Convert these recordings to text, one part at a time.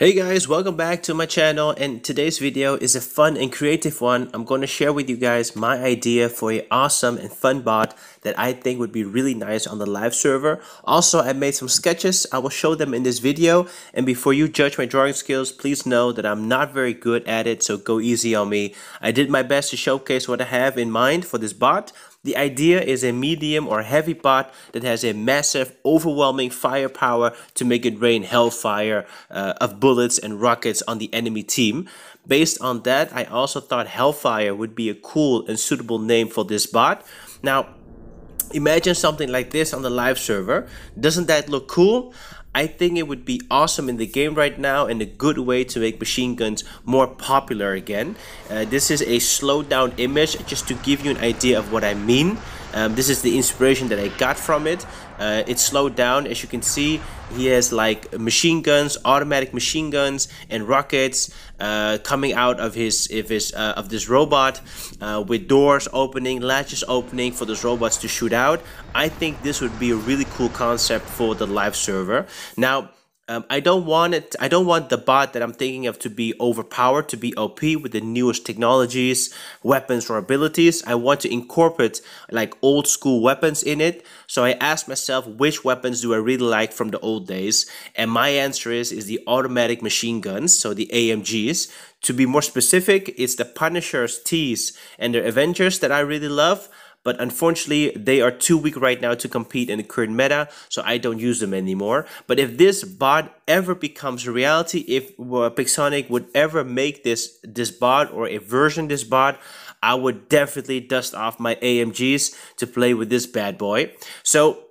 Hey guys, welcome back to my channel, and today's video is a fun and creative one. I'm going to share with you guys my idea for an awesome and fun bot that I think would be really nice on the live server. Also, I made some sketches. I will show them in this video, and before you judge my drawing skills, please know that I'm not very good at it, so go easy on me. I did my best to showcase what I have in mind for this bot. The idea is a medium or heavy bot that has a massive, overwhelming firepower to make it rain hellfire of bullets and rockets on the enemy team. Based on that, I also thought hellfire would be a cool and suitable name for this bot. Now, imagine something like this on the live server. Doesn't that look cool? I think it would be awesome in the game right now and a good way to make machine guns more popular again. This is a slowed down image just to give you an idea of what I mean. This is the inspiration that I got from it. It's slowed down. As you can see, he has like machine guns, automatic machine guns, and rockets coming out of this robot with doors opening, latches opening for those robots to shoot out. I think this would be a really cool concept for the live server. Now, I don't want the bot that I'm thinking of to be overpowered, to be OP with the newest technologies, weapons, or abilities. I want to incorporate like old school weapons in it. So I asked myself, which weapons do I really like from the old days? And my answer is the automatic machine guns, so the AMGs. To be more specific, it's the Punishers, T's, and the Avengers that I really love. But unfortunately, they are too weak right now to compete in the current meta, so I don't use them anymore. But if this bot ever becomes a reality, if Pixonic would ever make this bot or a version of this bot, I would definitely dust off my AMGs to play with this bad boy. So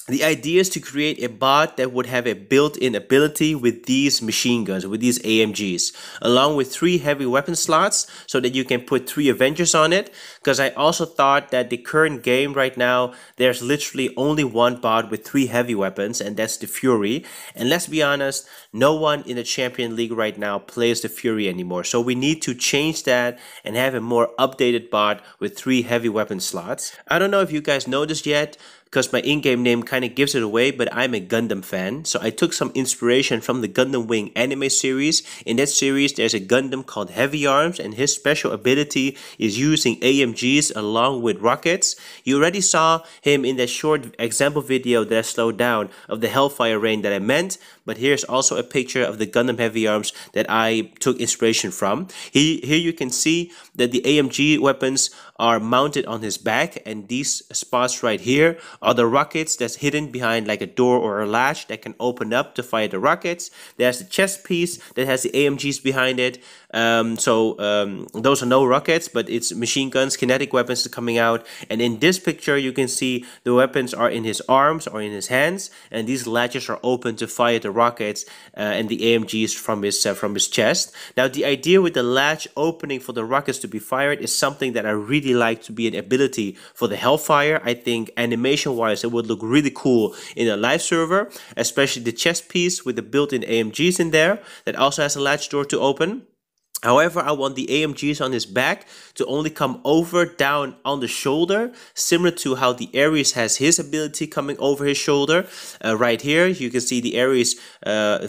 the idea is to create a bot that would have a built-in ability with these machine guns, with these AMGs, along with 3 heavy weapon slots so that you can put 3 Avengers on it. Because I also thought that the current game right now, there's literally only one bot with 3 heavy weapons, and that's the Fury. And let's be honest, no one in the Champion League right now plays the Fury anymore. So we need to change that and have a more updated bot with 3 heavy weapon slots. I don't know if you guys know this yet, because my in-game name kind of gives it away, but I'm a Gundam fan. So I took some inspiration from the Gundam Wing anime series. In that series, there's a Gundam called Heavy Arms, and his special ability is using AMGs along with rockets. You already saw him in that short example video that I slowed down of the Hellfire rain that I meant, but here's also a picture of the Gundam Heavy Arms that I took inspiration from. Here you can see that the AMG weapons are mounted on his back, and these spots right here are the rockets that's hidden behind like a door or a latch that can open up to fire the rockets. There's the chest piece that has the AMGs behind it. Those are no rockets, but it's machine guns, kinetic weapons coming out. And in this picture, you can see the weapons are in his arms or in his hands, and these latches are open to fire the rockets and the AMGs from his chest. Now, the idea with the latch opening for the rockets to be fired is something that I really like to be an ability for the Hellfire. I think animation-wise, it would look really cool in a live server, especially the chest piece with the built-in AMGs in there that also has a latch door to open. However, I want the AMGs on his back to only come over down on the shoulder, similar to how the Ares has his ability coming over his shoulder. Right here, you can see the Ares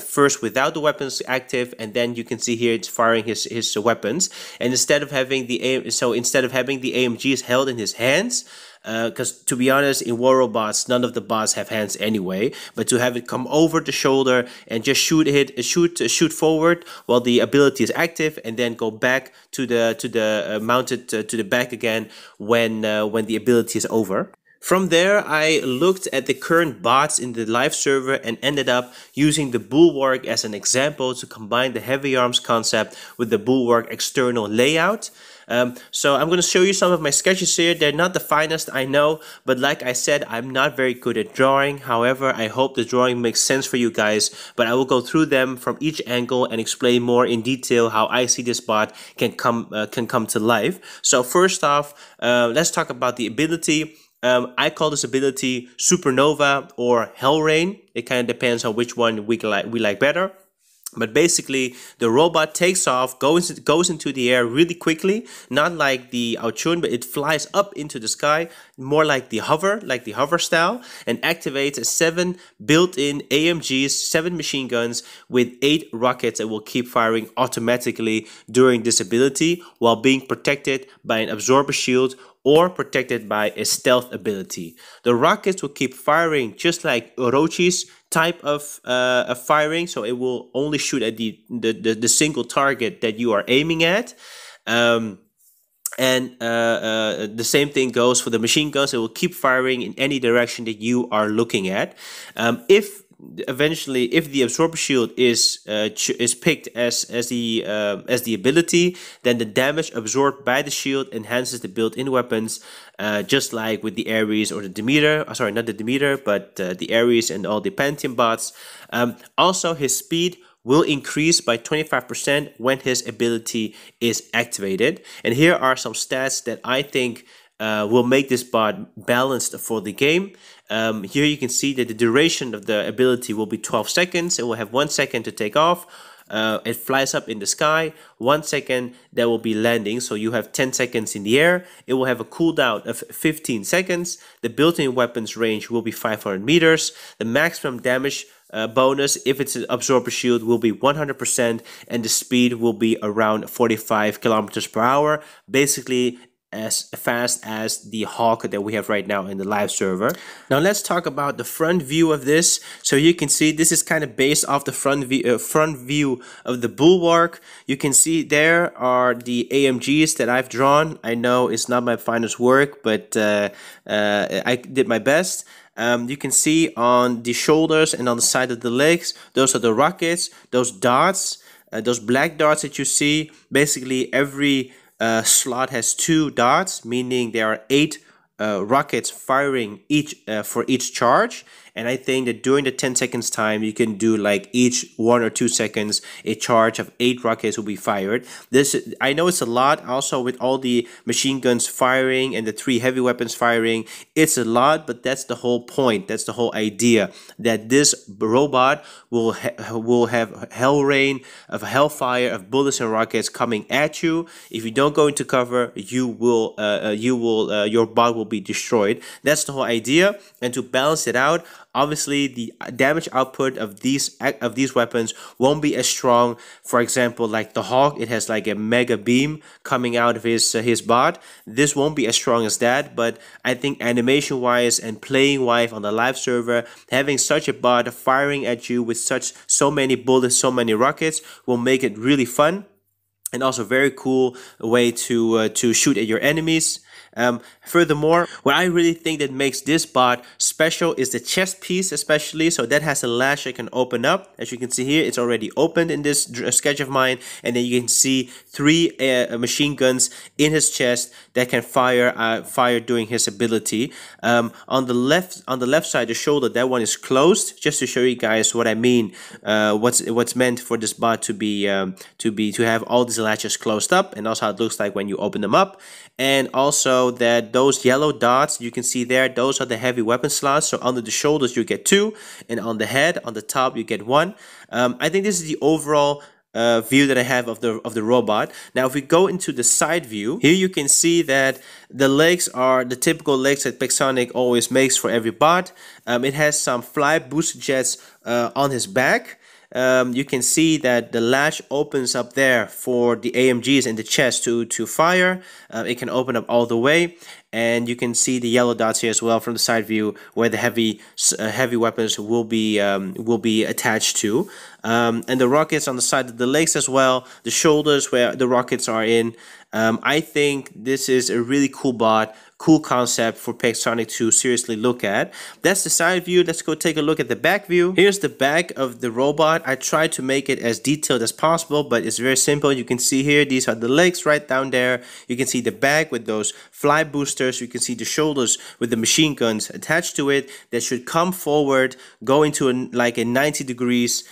first without the weapons active, and then you can see here it's firing his weapons. And instead of having the AMGs held in his hands, because to be honest, in War Robots, none of the bots have hands anyway. But to have it come over the shoulder and just shoot forward while the ability is active, and then go back to the mounted to the back again when the ability is over. From there, I looked at the current bots in the live server and ended up using the Bulwark as an example to combine the Heavy Arms concept with the Bulwark external layout. So I'm going to show you some of my sketches here. They're not the finest, I know, but like I said, I'm not very good at drawing. However, I hope the drawing makes sense for you guys, but I will go through them from each angle and explain more in detail how I see this bot can come to life. So first off, let's talk about the ability. I call this ability Supernova or Hell Rain. It kind of depends on which one we like better. But basically, the robot takes off, goes into the air really quickly, not like the Aochun, but it flies up into the sky, more like the hover style, and activates 7 built-in AMGs, 7 machine guns with 8 rockets that will keep firing automatically during this ability, while being protected by an absorber shield or protected by a stealth ability. The rockets will keep firing just like Orochi's type of firing, so it will only shoot at the single target that you are aiming at. The same thing goes for the machine guns. It will keep firing in any direction that you are looking at. If the absorber shield is picked as the ability, then the damage absorbed by the shield enhances the built-in weapons, just like with the Ares or the Demeter. Sorry, not the Demeter, but the Ares and all the Pantheon bots. Also, his speed will increase by 25% when his ability is activated. And here are some stats that I think will make this bot balanced for the game. Here you can see that the duration of the ability will be 12 seconds. It will have 1 second to take off. It flies up in the sky. 1 second that will be landing, so you have 10 seconds in the air. It will have a cooldown of 15 seconds. The built-in weapons range will be 500 meters. The maximum damage bonus, if it's an absorber shield, will be 100%, and the speed will be around 45 kilometers per hour, basically as fast as the Hawk that we have right now in the live server. Now let's talk about the front view of this. So you can see this is kind of based off the front view of the Bulwark. You can see there are the AMGs that I've drawn. I know it's not my finest work, but I did my best. You can see on the shoulders and on the side of the legs, those are the rockets, those dots, those black dots that you see. Basically every slot has 2 dots, meaning there are 8 rockets firing for each charge. And I think that during the 10 seconds time, you can do like each 1 or 2 seconds, a charge of 8 rockets will be fired. This, I know it's a lot. Also with all the machine guns firing and the 3 heavy weapons firing, it's a lot, but that's the whole point. That's the whole idea, that this robot will have hell rain of hellfire of bullets and rockets coming at you. If you don't go into cover, your bot will be destroyed. That's the whole idea. And to balance it out, obviously the damage output of these weapons won't be as strong. For example, like the Hawk, it has like a mega beam coming out of his bot. This won't be as strong as that, but I think animation wise and playing wise on the live server, having such a bot firing at you with so many bullets, so many rockets, will make it really fun, and also very cool way to shoot at your enemies. Furthermore, what I really think that makes this bot special is the chest piece, especially. So that has a latch that can open up. As you can see here, it's already opened in this sketch of mine, and then you can see 3 machine guns in his chest that can fire during his ability. On the left side, the shoulder, that one is closed. Just to show you guys what I mean, what's meant for this bot to have all these latches closed up, and also how it looks like when you open them up. And also that those yellow dots you can see there, those are the heavy weapon slots. So under the shoulders you get 2, and on the head, on the top, you get 1. I think this is the overall view that I have of the robot. Now if we go into the side view, here you can see that the legs are the typical legs that Pixonic always makes for every bot. It has some fly booster jets on his back. You can see that the latch opens up there for the AMGs in the chest to fire. It can open up all the way, and you can see the yellow dots here as well from the side view, where the heavy weapons will be attached to, and the rockets on the side of the legs as well, the shoulders where the rockets are in. I think this is a really cool bot, cool concept for Pixonic to seriously look at. That's the side view. Let's go take a look at the back view. Here's the back of the robot. I tried to make it as detailed as possible, but it's very simple. You can see here, these are the legs right down there. You can see the back with those fly boosters. You can see the shoulders with the machine guns attached to it that should come forward, go into like a 90 degrees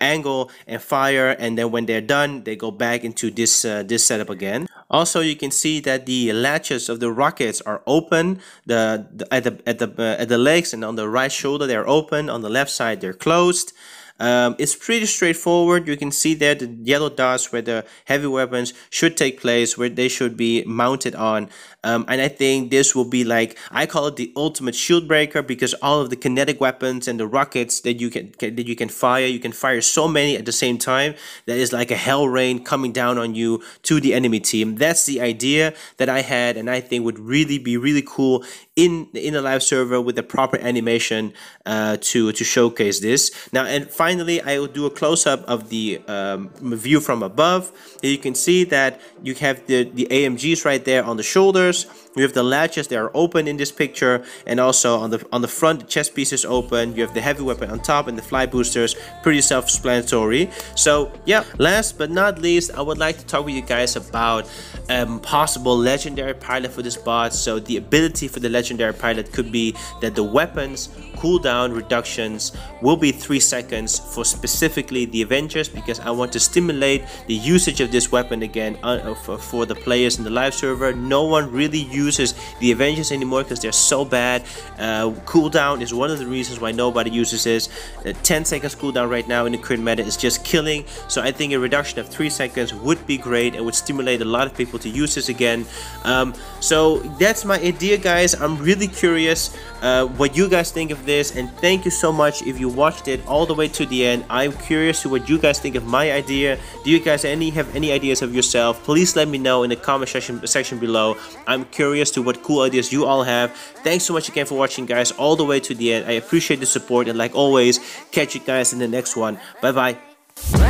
angle and fire, and then when they're done, they go back into this setup again. Also, you can see that the latches of the rockets are open. At the legs and on the right shoulder they're open. On the left side they're closed. It's pretty straightforward. You can see there the yellow dots where the heavy weapons should take place, where they should be mounted on. And I think this will be like, I call it the ultimate shield breaker, because all of the kinetic weapons and the rockets that you can fire so many at the same time that is like a hell rain coming down on you to the enemy team. That's the idea that I had, and I think would really be really cool in a live server with the proper animation to showcase this. Now, and finally, I will do a close-up of the view from above. Here you can see that you have the AMGs right there on the shoulders. You have the latches that are open in this picture, and also on the front, the chest piece is open. You have the heavy weapon on top and the fly boosters. Pretty self-explanatory. So yeah, last but not least, I would like to talk with you guys about possible legendary pilot for this bot. So the ability for the legendary pilot could be that the weapons cooldown reductions will be 3 seconds for specifically the Avengers, because I want to stimulate the usage of this weapon again for the players in the live server. No one really uses the Avengers anymore because they're so bad. Cooldown is one of the reasons why nobody uses this. 10 seconds cooldown right now in the current meta is just killing. So I think a reduction of 3 seconds would be great and would stimulate a lot of people to use this again. So that's my idea, guys. I'm really curious what you guys think of this, and thank you so much if you watched it all the way to the end. I'm curious to what you guys think of my idea. Do you guys have any ideas of yourself? Please let me know in the comment section below. I'm curious to what cool ideas you all have. Thanks so much again for watching, guys, all the way to the end. I appreciate the support, and like always, catch you guys in the next one. Bye bye.